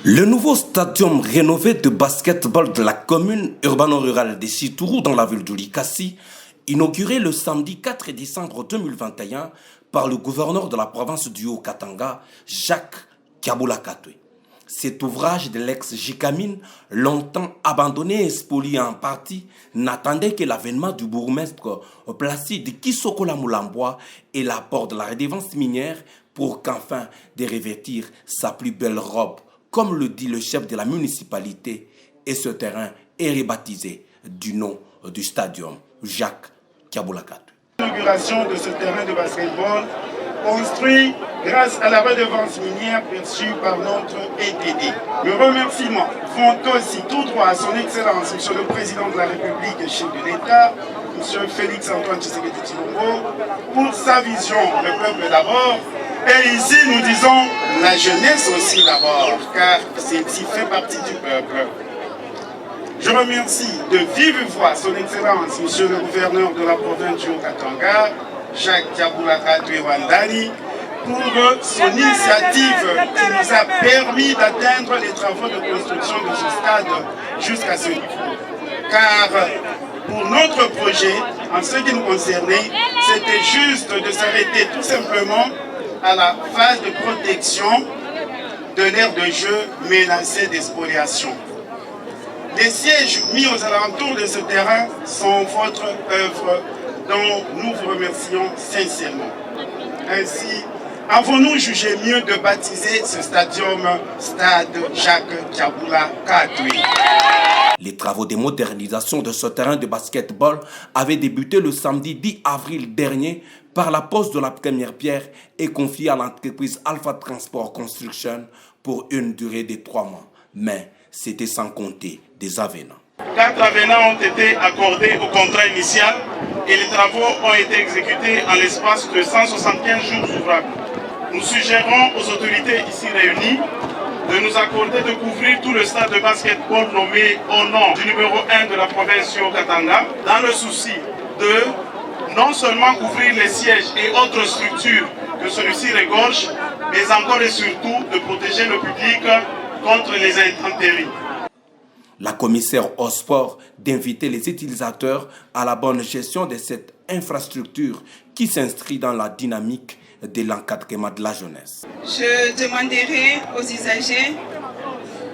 Le nouveau stadium rénové de basketball de la commune urbano-rurale de Chitourou dans la ville de Likasi, inauguré le samedi 4 décembre 2021 par le gouverneur de la province du Haut-Katanga, Jacques Kiaboula Katwe. Cet ouvrage de l'ex-Jikamine, longtemps abandonné et spolié en partie, n'attendait que l'avènement du bourgmestre Placide Kisokola Moulamboa et l'apport de la redevance minière pour qu'enfin de revêtir sa plus belle robe, comme le dit le chef de la municipalité, et ce terrain est rebaptisé du nom du stadium Jacques Kiaboula Katwe. L'inauguration de ce terrain de basketball construit grâce à la redevance minière perçue par notre ETD. Le remerciement vont aussi tout droit à son Excellence, Monsieur le Président de la République et chef de l'État, Monsieur Félix Antoine Tshisekedi Tshilombo, pour sa vision, le peuple d'abord. Et ici, nous disons la jeunesse aussi d'abord, car celle-ci fait partie du peuple. Je remercie de vive voix son Excellence, Monsieur le Gouverneur de la province du Haut-Katanga, Jacques Kiaboula Katwe Wandani, pour son initiative qui nous a permis d'atteindre les travaux de construction de ce stade jusqu'à ce niveau. Car pour notre projet, en ce qui nous concernait, c'était juste de s'arrêter tout simplement à la phase de protection de l'aire de jeu menacée d'expoliation. Les sièges mis aux alentours de ce terrain sont votre œuvre dont nous vous remercions sincèrement. Ainsi, avons-nous jugé mieux de baptiser ce stadium Stade Jacques Kiaboula Katwe. Les travaux de modernisation de ce terrain de basketball avaient débuté le samedi 10 avril dernier par la pose de la première pierre et confiée à l'entreprise Alpha Transport Construction pour une durée de 3 mois. Mais c'était sans compter des avenants. 4 avenants ont été accordés au contrat initial et les travaux ont été exécutés en l'espace de 175 jours ouvrables. Nous suggérons aux autorités ici réunies de nous accorder de couvrir tout le stade de basketball nommé au nom du numéro 1 de la province du Haut-Katanga, dans le souci de non seulement couvrir les sièges et autres structures que celui-ci regorge, mais encore et surtout de protéger le public contre les intempéries. La commissaire au sport d'inviter les utilisateurs à la bonne gestion de cette infrastructure qui s'inscrit dans la dynamique de l'encadrement de la jeunesse. Je demanderai aux usagers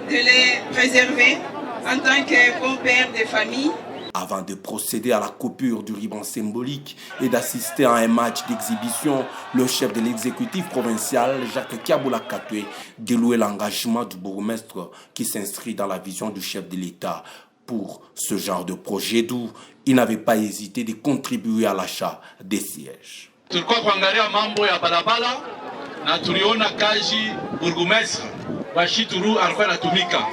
de les préserver en tant que beaux pères de famille. Avant de procéder à la coupure du ruban symbolique et d'assister à un match d'exhibition, le chef de l'exécutif provincial, Jacques Kiaboula Katwe, délouait l'engagement du bourgmestre qui s'inscrit dans la vision du chef de l'État pour ce genre de projet d'où il n'avait pas hésité de contribuer à l'achat des sièges. Tulikuwa kuangalia mambo ya barabara na tuliona kazi burgomestre wa Chitourou alikuwa anatumika,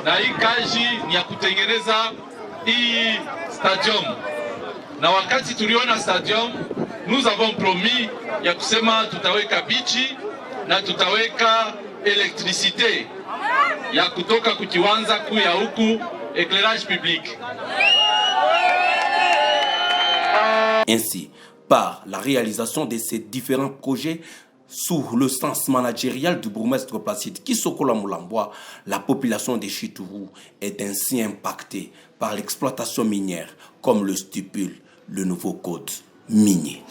na hii kazi ni ya kutengeneza hii stadium, na wakati tuliona stadium nous avons promis ya kusema tutaweka bichi na tutaweka electricité ya kutoka kukiwanza kuu ya huku éclairage public. Ainsi, par la réalisation de ces différents projets sous le sens managérial du bourgmestre Placide Kisokola Moulamboa, la population de Chitourou est ainsi impactée par l'exploitation minière, comme le stipule le nouveau code minier.